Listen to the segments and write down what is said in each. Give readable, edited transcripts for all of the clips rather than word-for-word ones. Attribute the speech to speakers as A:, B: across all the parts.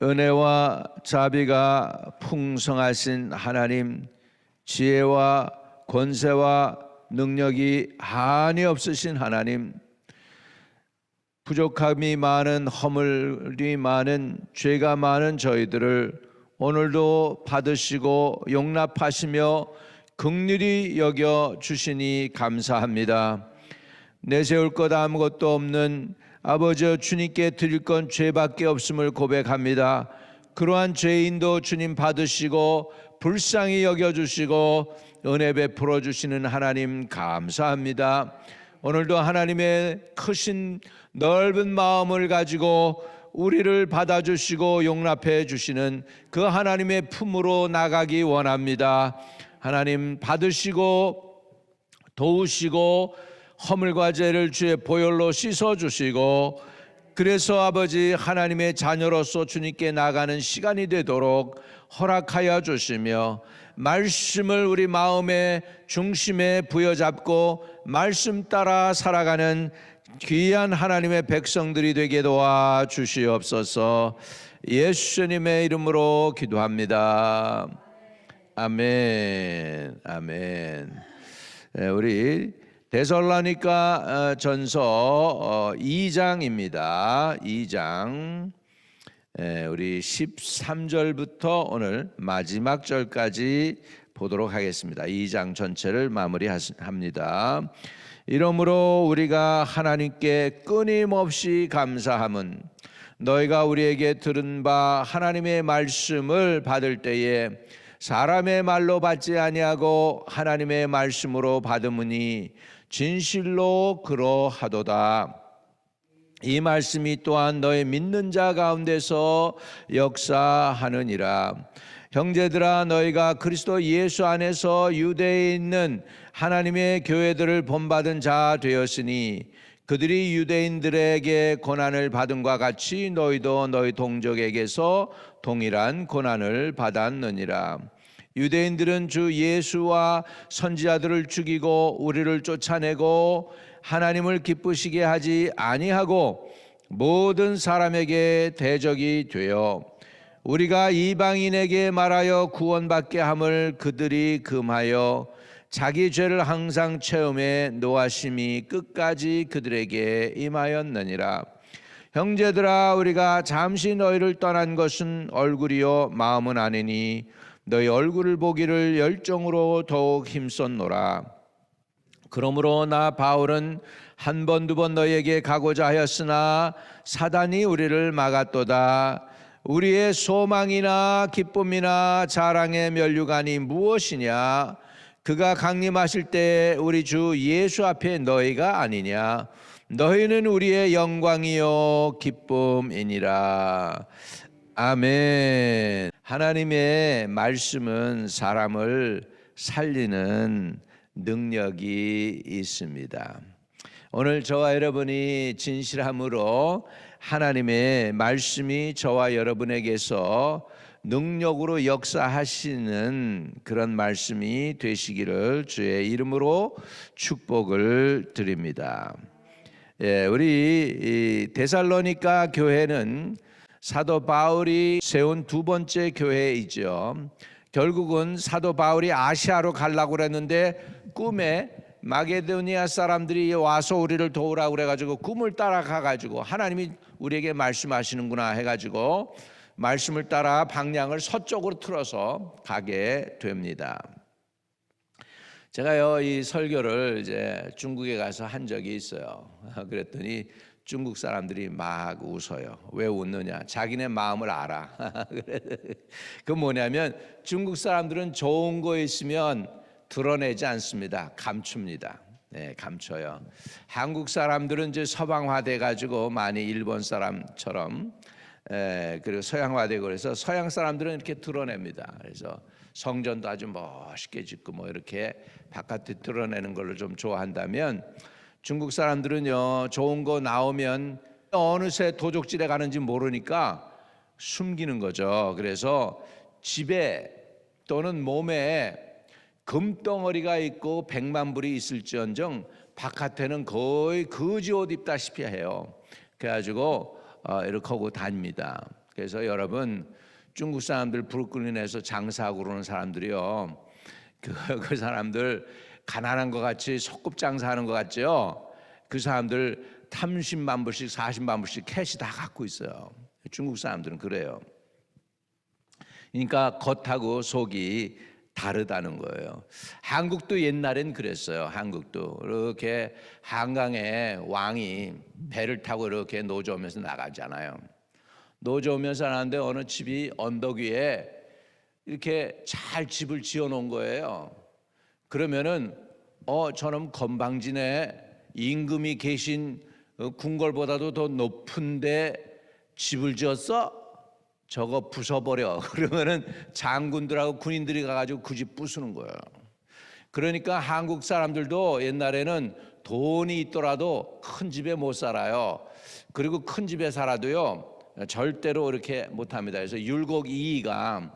A: 은혜와 자비가 풍성하신 하나님, 지혜와 권세와 능력이 한이 없으신 하나님, 부족함이 많은, 허물이 많은, 죄가 많은 저희들을 오늘도 받으시고 용납하시며 긍휼히 여겨 주시니 감사합니다. 내세울 것 아무것도 없는 아버지 주님께 드릴 건 죄밖에 없음을 고백합니다. 그러한 죄인도 주님 받으시고 불쌍히 여겨주시고 은혜 베풀어 주시는 하나님 감사합니다. 오늘도 하나님의 크신 넓은 마음을 가지고 우리를 받아주시고 용납해 주시는 그 하나님의 품으로 나가기 원합니다. 하나님 받으시고 도우시고 허물과 죄를 주의 보혈로 씻어주시고, 그래서 아버지 하나님의 자녀로서 주님께 나가는 시간이 되도록 허락하여 주시며, 말씀을 우리 마음의 중심에 부여잡고 말씀 따라 살아가는 귀한 하나님의 백성들이 되게 도와주시옵소서. 예수님의 이름으로 기도합니다. 아멘. 아멘. 우리 데살로니가 전서 2장입니다. 2장 우리 13절부터 오늘 마지막 절까지 보도록 하겠습니다. 2장 전체를 마무리합니다. 이러므로 우리가 하나님께 끊임없이 감사함은 너희가 우리에게 들은 바 하나님의 말씀을 받을 때에 사람의 말로 받지 아니하고 하나님의 말씀으로 받음으니 진실로 그러하도다. 이 말씀이 또한 너희 믿는 자 가운데서 역사하느니라. 형제들아, 너희가 그리스도 예수 안에서 유대에 있는 하나님의 교회들을 본받은 자 되었으니 그들이 유대인들에게 고난을 받음과 같이 너희도 너희 동족에게서 동일한 고난을 받았느니라. 유대인들은 주 예수와 선지자들을 죽이고 우리를 쫓아내고 하나님을 기쁘시게 하지 아니하고 모든 사람에게 대적이 되어 우리가 이방인에게 말하여 구원받게 함을 그들이 금하여 자기 죄를 항상 체험해 노하심이 끝까지 그들에게 임하였느니라. 형제들아, 우리가 잠시 너희를 떠난 것은 얼굴이요 마음은 아니니 너희 얼굴을 보기를 열정으로 더욱 힘썼노라. 그러므로 나 바울은 한 번 두 번 너희에게 가고자 하였으나 사단이 우리를 막았도다. 우리의 소망이나 기쁨이나 자랑의 면류관이 무엇이냐? 그가 강림하실 때 우리 주 예수 앞에 너희가 아니냐? 너희는 우리의 영광이요 기쁨이니라. 아멘. 하나님의 말씀은 사람을 살리는 능력이 있습니다. 오늘 저와 여러분이 진실함으로 하나님의 말씀이 저와 여러분에게서 능력으로 역사하시는 그런 말씀이 되시기를 주의 이름으로 축복을 드립니다. 우리 데살로니가 교회는 사도 바울이 세운 두 번째 교회이죠. 결국은 사도 바울이 아시아로 가려고 그랬는데 꿈에 마게도니아 사람들이 와서 우리를 도우라고 그래가지고 꿈을 따라가가지고 하나님이 우리에게 말씀하시는구나 해가지고 말씀을 따라 방향을 서쪽으로 틀어서 가게 됩니다. 제가요 이 설교를 이제 중국에 가서 한 적이 있어요. 그랬더니 중국 사람들이 막 웃어요. 왜 웃느냐? 자기네 마음을 알아. 그 뭐냐면 중국 사람들은 좋은 거 있으면 드러내지 않습니다. 감춥니다. 네, 감춰요. 한국 사람들은 이제 서방화돼 가지고 많이 일본 사람처럼 그리고 서양화되고 그래서 서양 사람들은 이렇게 드러냅니다. 그래서 성전도 아주 멋있게 짓고 뭐 이렇게 바깥에 드러내는 걸로 좀 좋아한다면 중국 사람들은요 좋은 거 나오면 어느새 도적질에 가는지 모르니까 숨기는 거죠. 그래서 집에 또는 몸에 금덩어리가 있고 100만 불이 있을지언정 바깥에는 거의 거지 옷 입다시피 해요. 그래가지고 이렇게 하고 다닙니다. 그래서 여러분 중국 사람들 브루클린에서 장사하고 그러는 사람들이요. 그 사람들 가난한 것 같이 소꿉장사하는 것 같죠. 그 사람들 30만 불씩 40만 불씩 캐시 다 갖고 있어요. 중국 사람들은 그래요. 그러니까 겉하고 속이 다르다는 거예요. 한국도 옛날엔 그랬어요. 한국도 이렇게 한강에 왕이 배를 타고 이렇게 노저우면서 나가잖아요. 노저우면서 나가는데 어느 집이 언덕 위에 이렇게 잘 집을 지어 놓은 거예요. 그러면은 저놈 건방지네, 임금이 계신 궁궐보다도 더 높은데 집을 지었어? 저거 부숴버려. 그러면은 장군들하고 군인들이 가가지고 그 집 부수는 거예요. 그러니까 한국 사람들도 옛날에는 돈이 있더라도 큰 집에 못 살아요. 그리고 큰 집에 살아도요 절대로 이렇게 못합니다. 그래서 율곡 이이가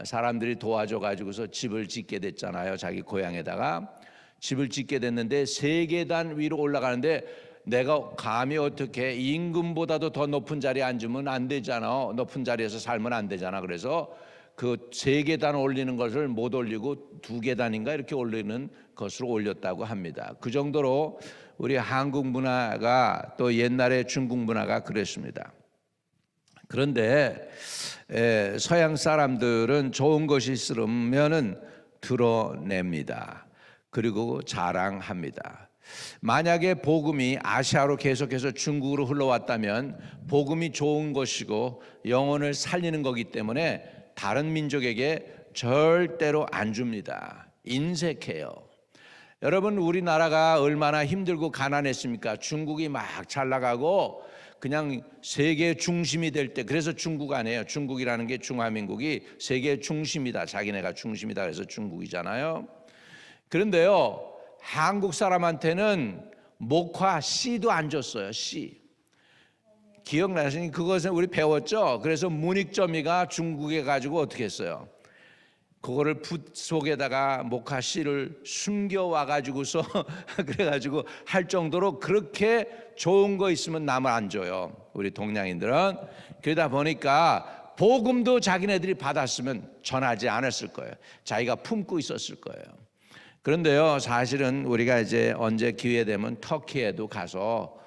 A: 사람들이 도와줘 가지고서 집을 짓게 됐잖아요. 자기 고향에다가 집을 짓게 됐는데 3계단 위로 올라가는데 내가 감히 어떻게 임금보다도 더 높은 자리에 앉으면 안 되잖아. 높은 자리에서 살면 안 되잖아. 그래서 그 3계단 올리는 것을 못 올리고 2계단인가 이렇게 올리는 것으로 올렸다고 합니다. 그 정도로 우리 한국 문화가 또 옛날에 중국 문화가 그랬습니다. 그런데 서양 사람들은 좋은 것이 있으면은 드러냅니다. 그리고 자랑합니다. 만약에 복음이 아시아로 계속해서 중국으로 흘러왔다면 복음이 좋은 것이고 영혼을 살리는 거기 때문에 다른 민족에게 절대로 안 줍니다. 인색해요. 여러분 우리나라가 얼마나 힘들고 가난했습니까? 중국이 막 잘 나가고 그냥 세계 중심이 될 때, 그래서 중국 아니에요. 중국이라는 게 중화민국이 세계 중심이다. 자기네가 중심이다. 그래서 중국이잖아요. 그런데요 한국 사람한테는 목화 씨도 안 줬어요. 씨. 기억나시니? 그것은 우리 배웠죠. 그래서 문익점이가 중국에 가지고 어떻게 했어요? 그거를 붓 속에다가 목화 씨를 숨겨와 가지고서 그래가지고 할 정도로 그렇게 좋은 거 있으면 남을 안 줘요. 우리 동양인들은. 그러다 보니까 복음도 자기네들이 받았으면 전하지 않았을 거예요. 자기가 품고 있었을 거예요. 그런데요 사실은 우리가 이제 언제 기회 되면 터키에도 가서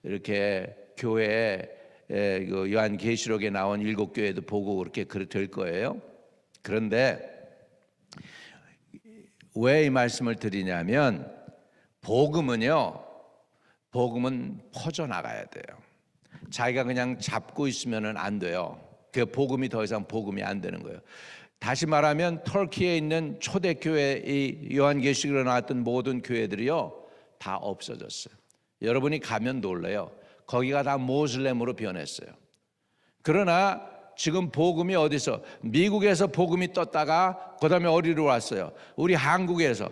A: 이렇게 교회 요한계시록에 나온 7교회도 보고 그렇게 될 거예요. 그런데 왜 이 말씀을 드리냐면 복음은 퍼져나가야 돼요. 자기가 그냥 잡고 있으면 안 돼요. 그 복음이 더 이상 복음이 안 되는 거예요. 다시 말하면 터키에 있는 초대교회 이 요한계시록에 나왔던 모든 교회들이요 다 없어졌어요. 여러분이 가면 놀라요. 거기가 다 모슬렘으로 변했어요. 그러나 지금 복음이 어디서? 미국에서 복음이 떴다가 그다음에 어디로 왔어요? 우리 한국에서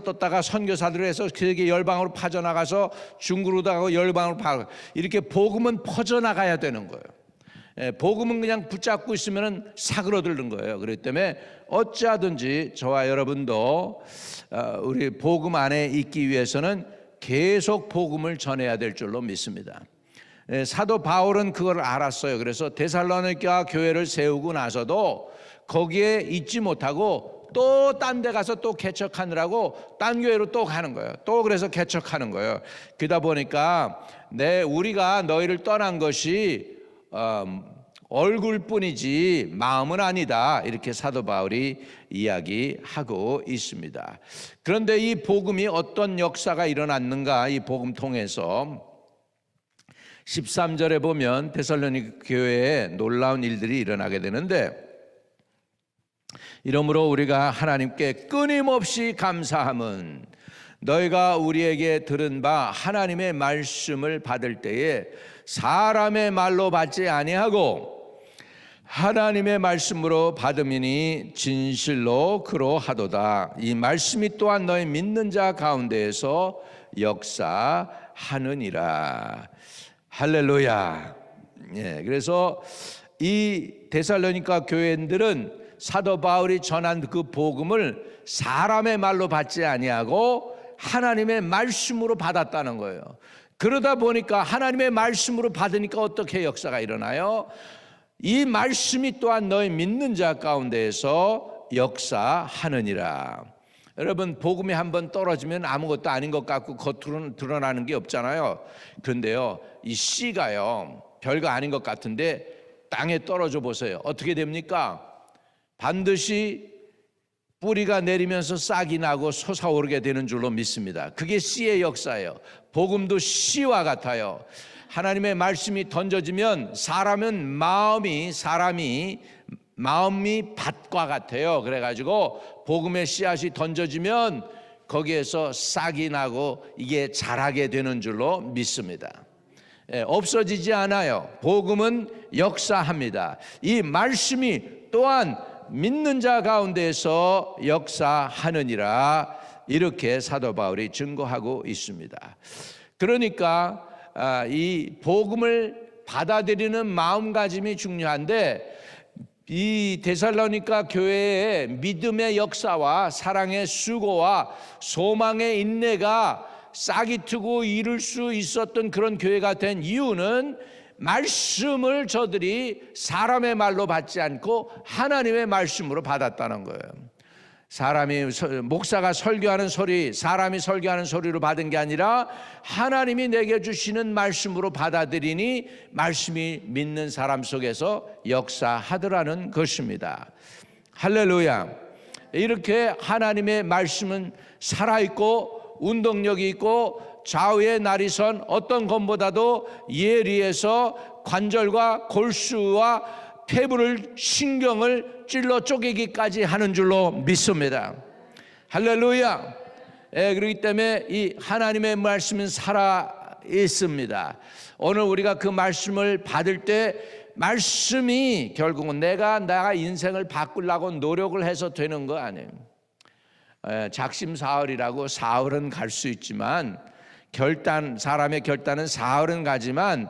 A: 떴다가 선교사들을 해서 세계 열방으로 파져나가서 중국으로도 가고 열방으로 파고 이렇게 복음은 퍼져나가야 되는 거예요. 복음은 그냥 붙잡고 있으면 사그러드는 거예요. 그렇기 때문에 어찌하든지 저와 여러분도 우리 복음 안에 있기 위해서는 계속 복음을 전해야 될 줄로 믿습니다. 사도 바울은 그걸 알았어요. 그래서 데살로니가 교회를 세우고 나서도 거기에 있지 못하고 또 딴 데 가서 또 개척하느라고 딴 교회로 또 가는 거예요. 또 그래서 개척하는 거예요. 그러다 보니까 우리가 너희를 떠난 것이 얼굴뿐이지 마음은 아니다. 이렇게 사도 바울이 이야기하고 있습니다. 그런데 이 복음이 어떤 역사가 일어났는가? 이 복음 통해서 13절에 보면 데살로니가 교회에 놀라운 일들이 일어나게 되는데 이러므로 우리가 하나님께 끊임없이 감사함은 너희가 우리에게 들은 바 하나님의 말씀을 받을 때에 사람의 말로 받지 아니하고 하나님의 말씀으로 받음이니 진실로 그러하도다. 이 말씀이 또한 너희 믿는 자 가운데에서 역사하느니라. 할렐루야. 그래서 이 데살로니가 교회인들은 사도 바울이 전한 그 복음을 사람의 말로 받지 아니하고 하나님의 말씀으로 받았다는 거예요. 그러다 보니까 하나님의 말씀으로 받으니까 어떻게 역사가 일어나요? 이 말씀이 또한 너희 믿는 자 가운데에서 역사하느니라. 여러분, 복음이 한번 떨어지면 아무것도 아닌 것 같고 겉으로는 드러나는 게 없잖아요. 그런데요, 이 씨가요, 별거 아닌 것 같은데 땅에 떨어져 보세요. 어떻게 됩니까? 반드시 뿌리가 내리면서 싹이 나고 솟아오르게 되는 줄로 믿습니다. 그게 씨의 역사예요. 복음도 씨와 같아요. 하나님의 말씀이 던져지면 사람이 밭과 같아요. 그래가지고 복음의 씨앗이 던져지면 거기에서 싹이 나고 이게 자라게 되는 줄로 믿습니다. 없어지지 않아요. 복음은 역사합니다. 이 말씀이 또한 믿는 자 가운데서 역사하느니라, 이렇게 사도 바울이 증거하고 있습니다. 그러니까 이 복음을 받아들이는 마음가짐이 중요한데, 이 데살로니가 교회의 믿음의 역사와 사랑의 수고와 소망의 인내가 싹이 트고 이룰 수 있었던 그런 교회가 된 이유는 말씀을 저들이 사람의 말로 받지 않고 하나님의 말씀으로 받았다는 거예요. 목사가 설교하는 소리, 사람이 설교하는 소리로 받은 게 아니라 하나님이 내게 주시는 말씀으로 받아들이니 말씀이 믿는 사람 속에서 역사하더라는 것입니다. 할렐루야. 이렇게 하나님의 말씀은 살아있고 운동력이 있고 좌우의 날이 선 어떤 것보다도 예리해서 관절과 골수와 폐부를, 신경을 찔러 쪼개기까지 하는 줄로 믿습니다. 할렐루야. 그렇기 때문에 이 하나님의 말씀은 살아 있습니다. 오늘 우리가 그 말씀을 받을 때 말씀이 결국은 내가 인생을 바꾸려고 노력을 해서 되는 거 아니에요. 작심사흘이라고 사흘은 갈 수 있지만 사람의 결단은 사흘은 가지만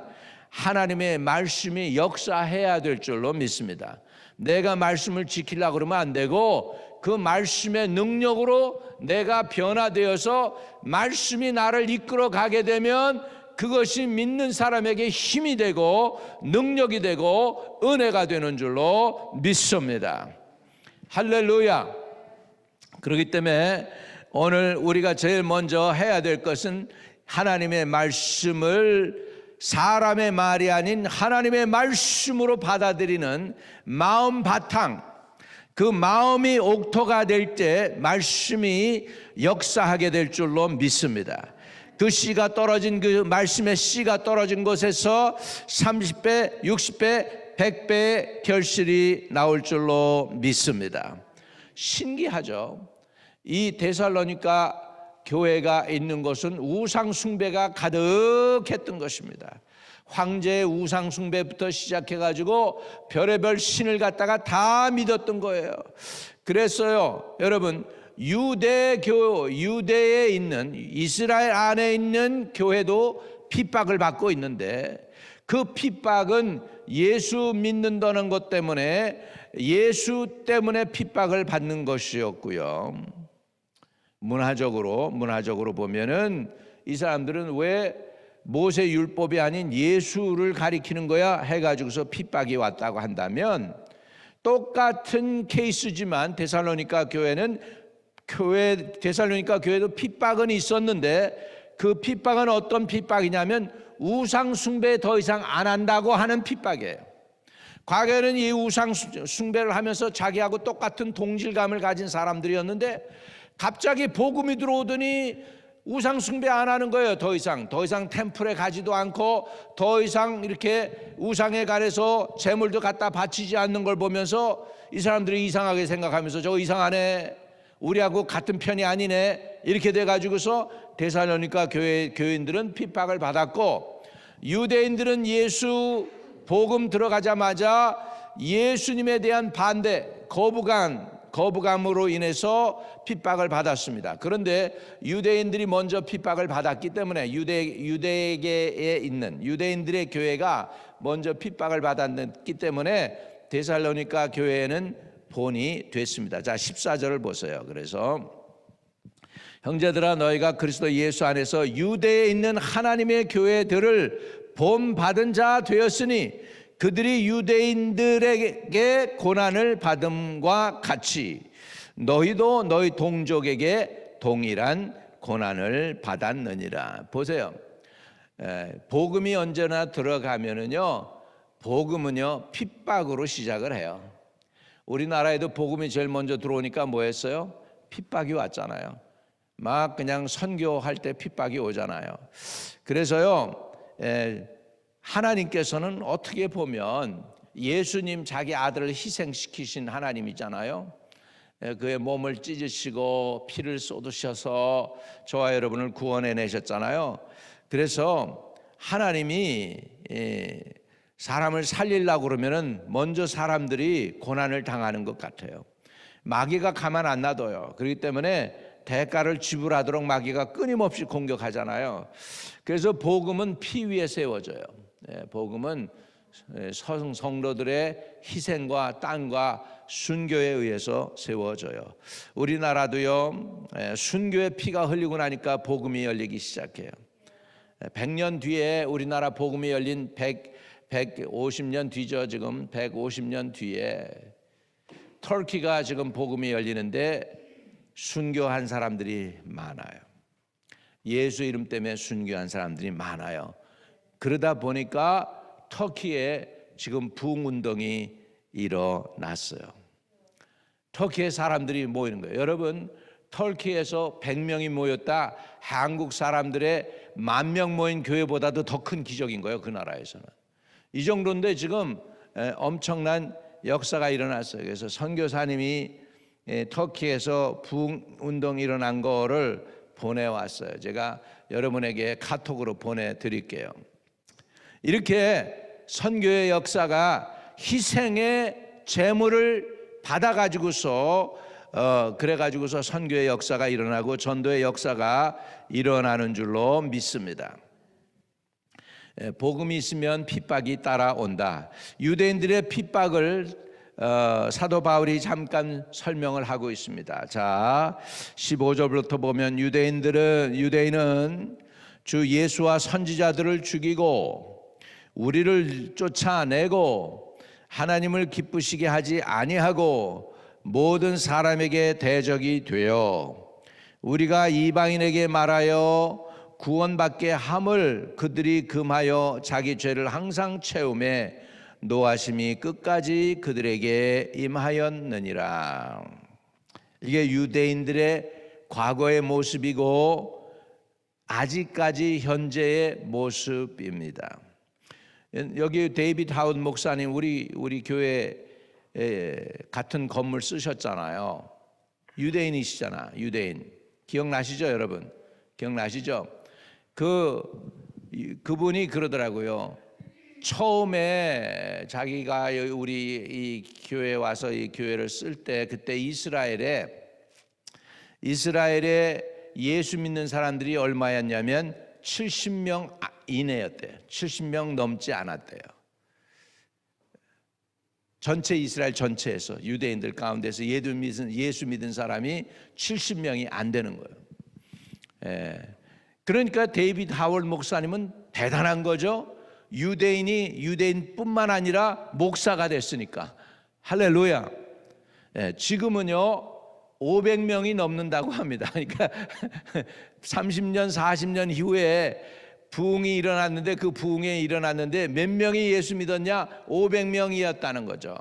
A: 하나님의 말씀이 역사해야 될 줄로 믿습니다. 내가 말씀을 지키려고 그러면 안 되고 그 말씀의 능력으로 내가 변화되어서 말씀이 나를 이끌어 가게 되면 그것이 믿는 사람에게 힘이 되고 능력이 되고 은혜가 되는 줄로 믿습니다. 할렐루야. 그렇기 때문에 오늘 우리가 제일 먼저 해야 될 것은 하나님의 말씀을 사람의 말이 아닌 하나님의 말씀으로 받아들이는 마음 바탕, 그 마음이 옥토가 될 때 말씀이 역사하게 될 줄로 믿습니다. 그 씨가 떨어진, 그 말씀의 씨가 떨어진 곳에서 30배, 60배, 100배의 결실이 나올 줄로 믿습니다. 신기하죠. 이 데살로니가 교회가 있는 곳은 우상 숭배가 가득했던 것입니다. 황제의 우상 숭배부터 시작해가지고 별의별 신을 갖다가 다 믿었던 거예요. 그랬어요. 여러분, 유대에 있는, 이스라엘 안에 있는 교회도 핍박을 받고 있는데 그 핍박은 예수 믿는다는 것 때문에, 예수 때문에 핍박을 받는 것이었고요. 문화적으로 보면은 이 사람들은 왜 모세 율법이 아닌 예수를 가리키는 거야 해가지고서 핍박이 왔다고 한다면, 똑같은 케이스지만 데살로니가 교회도 핍박은 있었는데 그 핍박은 어떤 핍박이냐면 우상 숭배 더 이상 안 한다고 하는 핍박이에요. 과거에는 이 우상 숭배를 하면서 자기하고 똑같은 동질감을 가진 사람들이었는데 갑자기 복음이 들어오더니 우상 숭배 안 하는 거예요. 더 이상 템플에 가지도 않고 더 이상 이렇게 우상에 가려서 재물도 갖다 바치지 않는 걸 보면서 이 사람들이 이상하게 생각하면서 저거 이상하네, 우리하고 같은 편이 아니네, 이렇게 돼가지고서 데살로니가 교인들은 핍박을 받았고, 유대인들은 예수 복음 들어가자마자 예수님에 대한 반대, 거부감으로 인해서 핍박을 받았습니다. 그런데 유대인들이 먼저 핍박을 받았기 때문에 유대계에 있는 유대인들의 교회가 먼저 핍박을 받았기 때문에 데살로니가 교회에는 본이 됐습니다. 자, 14절을 보세요. 그래서 형제들아, 너희가 그리스도 예수 안에서 유대에 있는 하나님의 교회들을 본받은 자 되었으니 그들이 유대인들에게 고난을 받음과 같이 너희도 너희 동족에게 동일한 고난을 받았느니라. 보세요. 복음이 언제나 들어가면은요, 복음은요 핍박으로 시작을 해요. 우리나라에도 복음이 제일 먼저 들어오니까 뭐 했어요? 핍박이 왔잖아요. 막 그냥 선교할 때 핍박이 오잖아요. 그래서요, 하나님께서는 어떻게 보면 예수님 자기 아들을 희생시키신 하나님이잖아요. 그의 몸을 찢으시고 피를 쏟으셔서 저와 여러분을 구원해내셨잖아요. 그래서 하나님이 사람을 살리려고 그러면은 먼저 사람들이 고난을 당하는 것 같아요. 마귀가 가만 안 놔둬요. 그렇기 때문에 대가를 지불하도록 마귀가 끊임없이 공격하잖아요. 그래서 복음은 피 위에 세워져요. 복음은 성도들의 희생과 땀과 순교에 의해서 세워져요. 우리나라도요, 순교의 피가 흘리고 나니까 복음이 열리기 시작해요. 100년 뒤에 우리나라 복음이 열린 150년 뒤죠. 지금 150년 뒤에 터키가 지금 복음이 열리는데 순교한 사람들이 많아요. 예수 이름 때문에 순교한 사람들이 많아요. 그러다 보니까 터키에 지금 부흥운동이 일어났어요. 터키에 사람들이 모이는 거예요. 여러분, 터키에서 100명이 모였다, 한국 사람들의 10,000명 모인 교회보다도 더 큰 기적인 거예요. 그 나라에서는. 이 정도인데 지금 엄청난 역사가 일어났어요. 그래서 선교사님이 터키에서 부흥운동이 일어난 거를 보내왔어요. 제가 여러분에게 카톡으로 보내드릴게요. 이렇게 선교의 역사가 희생의 제물을 받아가지고서 그래가지고서 선교의 역사가 일어나고 전도의 역사가 일어나는 줄로 믿습니다. 복음이 있으면 핍박이 따라온다. 유대인들의 핍박을 사도 바울이 잠깐 설명을 하고 있습니다. 자, 15절부터 보면 유대인은 주 예수와 선지자들을 죽이고 우리를 쫓아내고 하나님을 기쁘시게 하지 아니하고 모든 사람에게 대적이 되어 우리가 이방인에게 말하여 구원받게 함을 그들이 금하여 자기 죄를 항상 채우매 노하심이 끝까지 그들에게 임하였느니라. 이게 유대인들의 과거의 모습이고 아직까지 현재의 모습입니다. 여기 데이비드 하운 목사님 우리 교회 같은 건물 쓰셨잖아요. 유대인이시잖아. 유대인 기억나시죠, 여러분? 기억나시죠? 그분이 그러더라고요. 처음에 자기가 우리 이 교회에 와서 이 교회를 쓸 때 그때 이스라엘에 예수 믿는 사람들이 얼마였냐면 70명 이내였대요. 70명 넘지 않았대요. 전체 이스라엘 전체에서 유대인들 가운데서 예수 믿은 사람이 70명이 안 되는 거예요. 그러니까 데이비드 하월 목사님은 대단한 거죠. 유대인뿐만 아니라 목사가 됐으니까. 할렐루야. 지금은요 500명이 넘는다고 합니다. 그러니까 30년 40년 이후에 부흥이 일어났는데 그 부흥에 일어났는데 몇 명이 예수 믿었냐? 500명이었다는 거죠.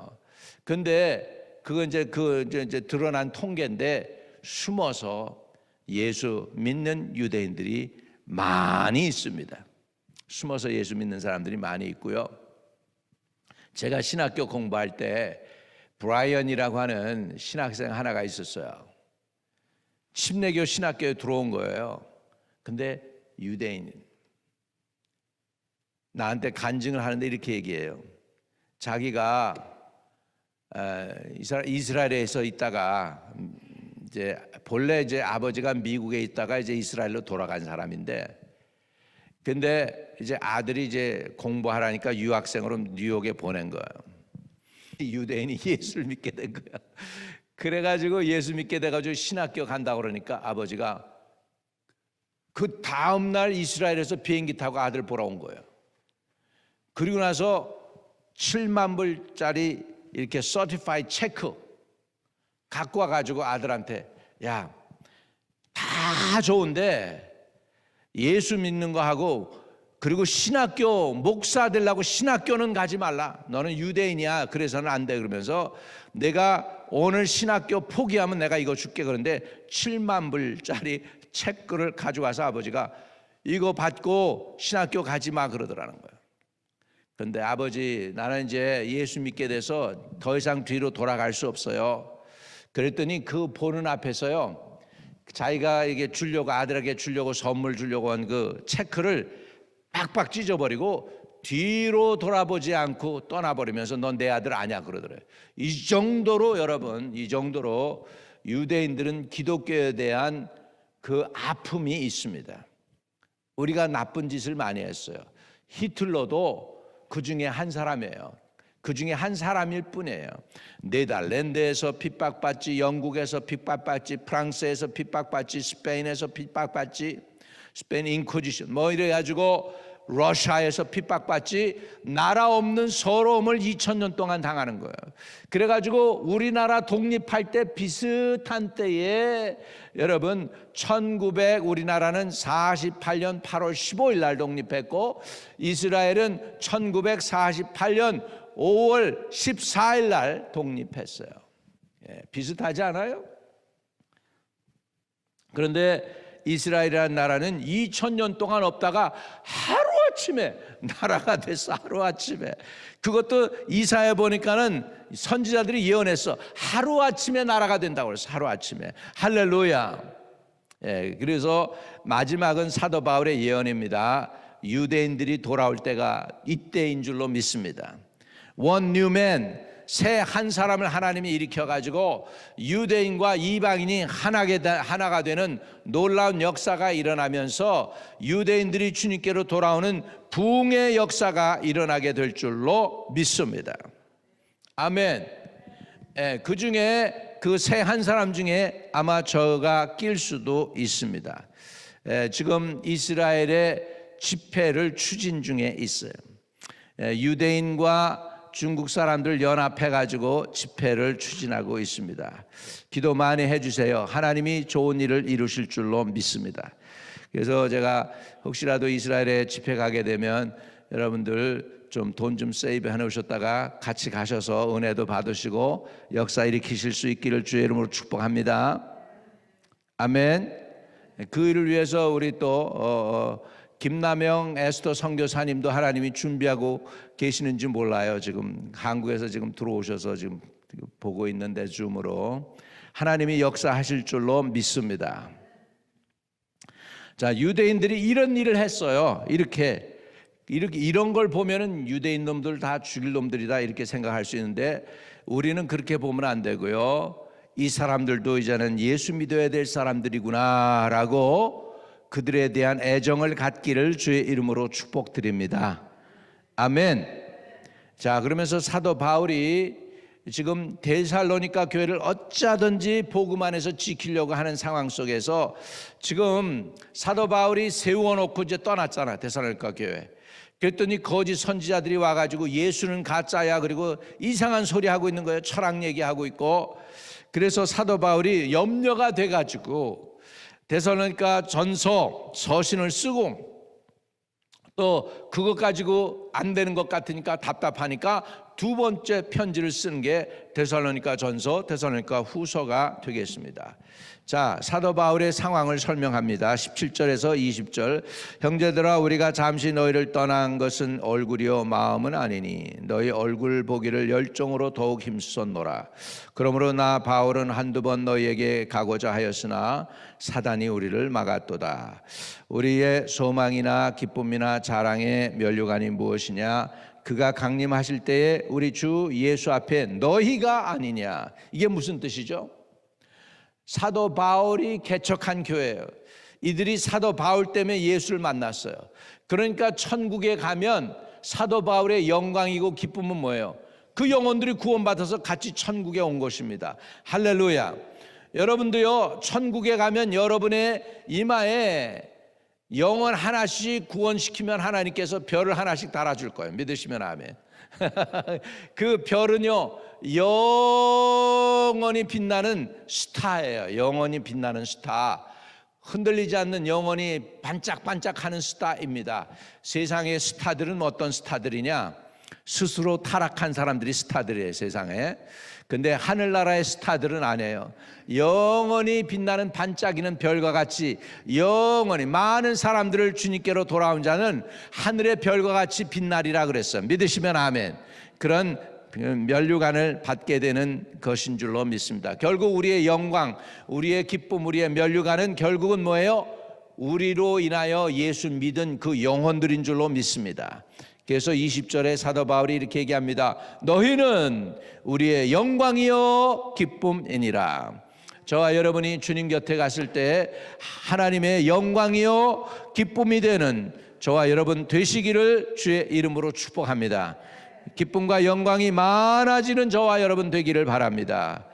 A: 근데 그건 이제 드러난 통계인데 숨어서 예수 믿는 유대인들이 많이 있습니다. 숨어서 예수 믿는 사람들이 많이 있고요. 제가 신학교 공부할 때 브라이언이라고 하는 신학생 하나가 있었어요. 침례교 신학교에 들어온 거예요. 근데 유대인. 나한테 간증을 하는데 이렇게 얘기해요. 자기가 이스라엘에서 있다가 이제 본래 이제 아버지가 미국에 있다가 이제 이스라엘로 돌아간 사람인데, 근데 이제 아들이 이제 공부하라니까 유학생으로 뉴욕에 보낸 거예요. 유대인이 예수를 믿게 된 거야. 그래가지고 예수 믿게 돼가지고 신학교 간다고 그러니까 아버지가 그 다음 날 이스라엘에서 비행기 타고 아들 보러 온 거예요. 그리고 나서 7만 불짜리 이렇게 서티파이 체크 갖고 와가지고 아들한테, 야, 다 좋은데 예수 믿는 거 하고, 그리고 신학교 목사 되려고 신학교는 가지 말라. 너는 유대인이야. 그래서는 안 돼. 그러면서 내가 오늘 신학교 포기하면 내가 이거 줄게. 그런데 7만 불짜리 체크를 가져와서 아버지가 이거 받고 신학교 가지 마 그러더라는 거예요. 그런데 아버지, 나는 이제 예수 믿게 돼서 더 이상 뒤로 돌아갈 수 없어요. 그랬더니 그 보는 앞에서요, 자기가 이게 주려고, 아들에게 주려고, 선물 주려고 한 그 체크를 빡빡 찢어버리고 뒤로 돌아보지 않고 떠나버리면서 넌 내 아들 아니야 그러더래요. 이 정도로, 여러분, 이 정도로 유대인들은 기독교에 대한 그 아픔이 있습니다. 우리가 나쁜 짓을 많이 했어요. 히틀러도 그 중에 한 사람이에요. 그 중에 한 사람일 뿐이에요. 네덜란드에서 핍박받지, 영국에서 핍박받지, 프랑스에서 핍박받지, 스페인에서 핍박받지, 스페인 인퀴지션 뭐 이래가지고 러시아에서 핍박받지, 나라 없는 서러움을 2000년 동안 당하는 거예요. 그래가지고 우리나라 독립할 때 비슷한 때에 여러분 우리나라는 48년 8월 15일 날 독립했고, 이스라엘은 1948년 5월 14일 날 독립했어요. 비슷하지 않아요? 그런데 이스라엘이라는 나라는 2000년 동안 없다가 하루아침에 나라가 됐어. 하루아침에. 그것도 이사야 보니까는 선지자들이 예언했어. 하루아침에 나라가 된다고 그랬어. 하루아침에. 할렐루야. 그래서 마지막은 사도 바울의 예언입니다. 유대인들이 돌아올 때가 이때인 줄로 믿습니다. One new man, 새 한 사람을 하나님이 일으켜가지고 유대인과 이방인이 하나가 되는 놀라운 역사가 일어나면서 유대인들이 주님께로 돌아오는 부흥의 역사가 일어나게 될 줄로 믿습니다. 아멘. 그 중에 그 새 한 사람 중에 아마 저가 낄 수도 있습니다. 지금 이스라엘의 집회를 추진 중에 있어요. 유대인과 중국 사람들 연합해가지고 집회를 추진하고 있습니다. 기도 많이 해주세요. 하나님이 좋은 일을 이루실 줄로 믿습니다. 그래서 제가 혹시라도 이스라엘에 집회 가게 되면 여러분들 좀 돈 좀 세이브 해놓으셨다가 같이 가셔서 은혜도 받으시고 역사 일으키실 수 있기를 주의 이름으로 축복합니다. 아멘. 그 일을 위해서 우리 또 김남영 에스더 선교사님도 하나님이 준비하고 계시는지 몰라요. 지금 한국에서 지금 들어오셔서 지금 보고 있는데 줌으로 하나님이 역사하실 줄로 믿습니다. 자, 유대인들이 이런 일을 했어요. 이런 걸 보면은 유대인 놈들 다 죽일 놈들이다 이렇게 생각할 수 있는데 우리는 그렇게 보면 안 되고요. 이 사람들도 이제는 예수 믿어야 될 사람들이구나라고 그들에 대한 애정을 갖기를 주의 이름으로 축복드립니다. 아멘. 자, 그러면서 사도 바울이 지금 데살로니가 교회를 어쩌든지 복음 안에서 지키려고 하는 상황 속에서 지금 사도 바울이 세워놓고 이제 떠났잖아, 데살로니가 교회. 그랬더니 거짓 선지자들이 와가지고 예수는 가짜야, 그리고 이상한 소리 하고 있는 거예요. 철학 얘기하고 있고. 그래서 사도 바울이 염려가 돼가지고 데살로니가 전서 서신을 쓰고, 또 그것 가지고 안 되는 것 같으니까 답답하니까 두 번째 편지를 쓰는 게 데살로니가 전서, 데살로니가 후서가 되겠습니다. 자, 사도 바울의 상황을 설명합니다. 17절에서 20절. 형제들아, 우리가 잠시 너희를 떠난 것은 얼굴이요 마음은 아니니 너희 얼굴 보기를 열정으로 더욱 힘썼노라. 그러므로 나 바울은 한두 번 너희에게 가고자 하였으나 사단이 우리를 막았도다. 우리의 소망이나 기쁨이나 자랑의 면류관이 무엇이냐? 그가 강림하실 때에 우리 주 예수 앞에 너희가 아니냐. 이게 무슨 뜻이죠? 사도 바울이 개척한 교회예요. 이들이 사도 바울 때문에 예수를 만났어요. 그러니까 천국에 가면 사도 바울의 영광이고 기쁨은 뭐예요? 그 영혼들이 구원받아서 같이 천국에 온 것입니다. 할렐루야. 여러분도요, 천국에 가면 여러분의 이마에 영혼 하나씩 구원시키면 하나님께서 별을 하나씩 달아줄 거예요. 믿으시면 아멘. 그 별은요 영원히 빛나는 스타예요. 영원히 빛나는 스타, 흔들리지 않는 영원히 반짝반짝하는 스타입니다. 세상의 스타들은 어떤 스타들이냐? 스스로 타락한 사람들이 스타들이에요, 세상에. 근데 하늘나라의 스타들은 아니에요. 영원히 빛나는 반짝이는 별과 같이 영원히 많은 사람들을 주님께로 돌아온 자는 하늘의 별과 같이 빛나리라 그랬어요. 믿으시면 아멘. 그런 면류관을 받게 되는 것인 줄로 믿습니다. 결국 우리의 영광, 우리의 기쁨, 우리의 면류관은 결국은 뭐예요? 우리로 인하여 예수 믿은 그 영혼들인 줄로 믿습니다. 그래서 20절에 사도 바울이 이렇게 얘기합니다. 너희는 우리의 영광이요 기쁨이니라. 저와 여러분이 주님 곁에 갔을 때 하나님의 영광이요 기쁨이 되는 저와 여러분 되시기를 주의 이름으로 축복합니다. 기쁨과 영광이 많아지는 저와 여러분 되기를 바랍니다.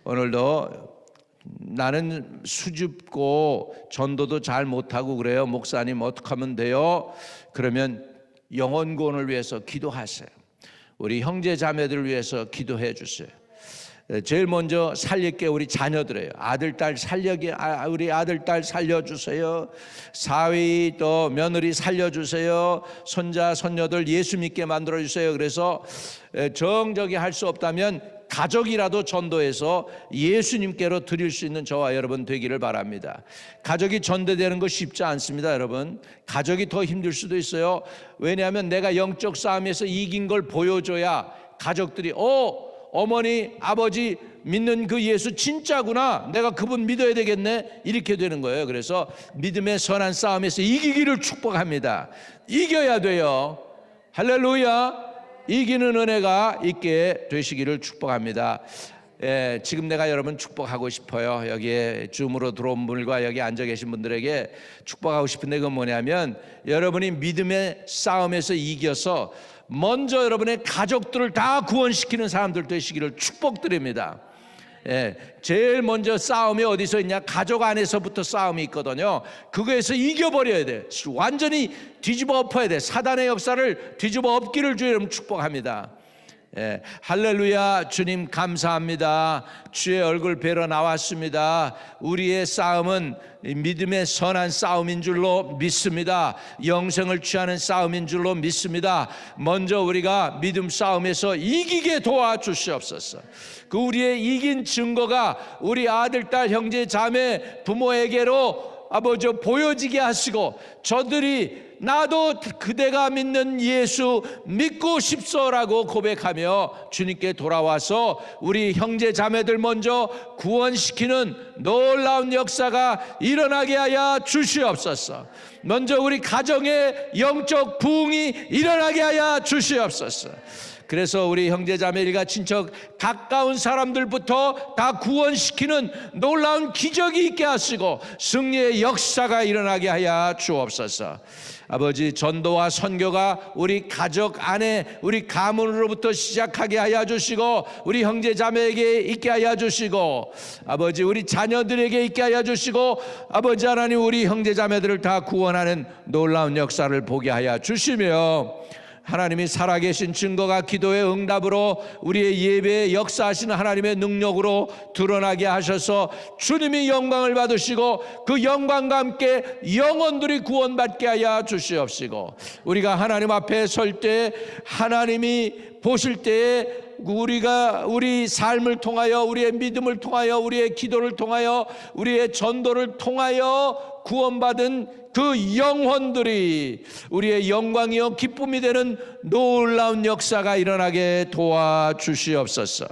A: 오늘도 나는 수줍고 전도도 잘 못하고 그래요. 목사님 어떻게 하면 돼요? 그러면 영혼 구원을 위해서 기도하세요. 우리 형제 자매들을 위해서 기도해 주세요. 제일 먼저 살릴 게 우리 자녀들이에요. 아들, 딸 우리 아들, 딸 살려주세요. 사위 또 며느리 살려주세요. 손자, 손녀들 예수 믿게 만들어주세요. 그래서 정적이 할 수 없다면 가족이라도 전도해서 예수님께로 드릴 수 있는 저와 여러분 되기를 바랍니다. 가족이 전도되는 거 쉽지 않습니다, 여러분. 가족이 더 힘들 수도 있어요. 왜냐하면 내가 영적 싸움에서 이긴 걸 보여줘야 가족들이 어머니, 아버지 믿는 그 예수 진짜구나, 내가 그분 믿어야 되겠네, 이렇게 되는 거예요. 그래서 믿음의 선한 싸움에서 이기기를 축복합니다. 이겨야 돼요. 할렐루야. 이기는 은혜가 있게 되시기를 축복합니다. 지금 내가 여러분 축복하고 싶어요. 여기에 줌으로 들어온 분들과 여기 앉아 계신 분들에게 축복하고 싶은데 그건 뭐냐면 여러분이 믿음의 싸움에서 이겨서 먼저 여러분의 가족들을 다 구원시키는 사람들 되시기를 축복드립니다. 제일 먼저 싸움이 어디서 있냐? 가족 안에서부터 싸움이 있거든요. 그거에서 이겨버려야 돼. 완전히 뒤집어 엎어야 돼. 사단의 역사를 뒤집어 엎기를 주의 이름 축복합니다. 할렐루야. 주님 감사합니다. 주의 얼굴 뵈러 나왔습니다. 우리의 싸움은 믿음의 선한 싸움인 줄로 믿습니다. 영생을 취하는 싸움인 줄로 믿습니다. 먼저 우리가 믿음 싸움에서 이기게 도와주시옵소서. 그 우리의 이긴 증거가 우리 아들, 딸, 형제, 자매, 부모에게로 아버지 보여지게 하시고 저들이 나도 그대가 믿는 예수 믿고 싶소라고 고백하며 주님께 돌아와서 우리 형제 자매들 먼저 구원시키는 놀라운 역사가 일어나게 하여 주시옵소서. 먼저 우리 가정의 영적 부흥이 일어나게 하여 주시옵소서. 그래서 우리 형제자매 일가 친척 가까운 사람들부터 다 구원시키는 놀라운 기적이 있게 하시고 승리의 역사가 일어나게 하여 주옵소서. 아버지, 전도와 선교가 우리 가족 안에 우리 가문으로부터 시작하게 하여 주시고 우리 형제자매에게 있게 하여 주시고 아버지 우리 자녀들에게 있게 하여 주시고 아버지 하나님 우리 형제자매들을 다 구원하는 놀라운 역사를 보게 하여 주시며 하나님이 살아계신 증거가 기도의 응답으로 우리의 예배에 역사하시는 하나님의 능력으로 드러나게 하셔서 주님이 영광을 받으시고 그 영광과 함께 영혼들이 구원받게 하여 주시옵시고 우리가 하나님 앞에 설 때 하나님이 보실 때에 우리가 우리 삶을 통하여 우리의 믿음을 통하여 우리의 기도를 통하여 우리의 전도를 통하여 구원받은 그 영혼들이 우리의 영광이요 기쁨이 되는 놀라운 역사가 일어나게 도와주시옵소서.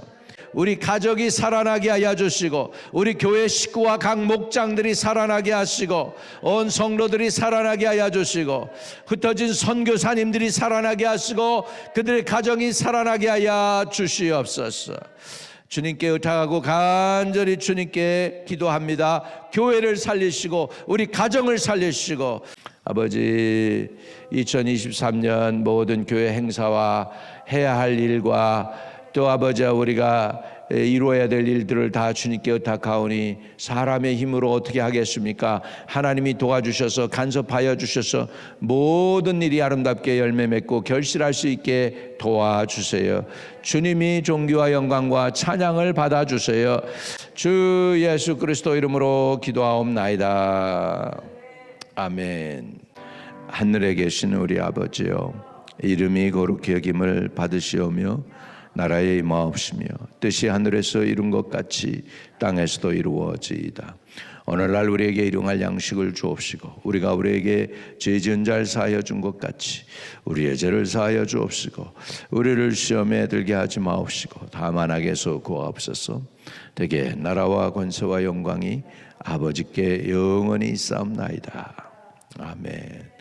A: 우리 가족이 살아나게 하여 주시고 우리 교회 식구와 각 목장들이 살아나게 하시고 온 성도들이 살아나게 하여 주시고 흩어진 선교사님들이 살아나게 하시고 그들의 가정이 살아나게 하여 주시옵소서. 주님께 의탁하고 간절히 주님께 기도합니다. 교회를 살리시고 우리 가정을 살리시고 아버지 2023년 모든 교회 행사와 해야 할 일과 또 아버지 우리가 이루어야 될 일들을 다 주님께 의탁하오니 사람의 힘으로 어떻게 하겠습니까? 하나님이 도와주셔서 간섭하여 주셔서 모든 일이 아름답게 열매 맺고 결실할 수 있게 도와주세요. 주님이 존귀와 영광과 찬양을 받아주세요. 주 예수 그리스도 이름으로 기도하옵나이다. 아멘. 하늘에 계신 우리 아버지여, 이름이 거룩히 여김을 받으시오며 나라에 임하옵시며 뜻이 하늘에서 이룬 것 같이 땅에서도 이루어지이다. 오늘날 우리에게 일용할 양식을 주옵시고 우리가 우리에게 죄 지은 자를 사하여 준 것 같이 우리의 죄를 사하여 주옵시고 우리를 시험에 들게 하지 마옵시고 다만 악에서 구하옵소서. 되게 나라와 권세와 영광이 아버지께 영원히 있사옵나이다. 아멘.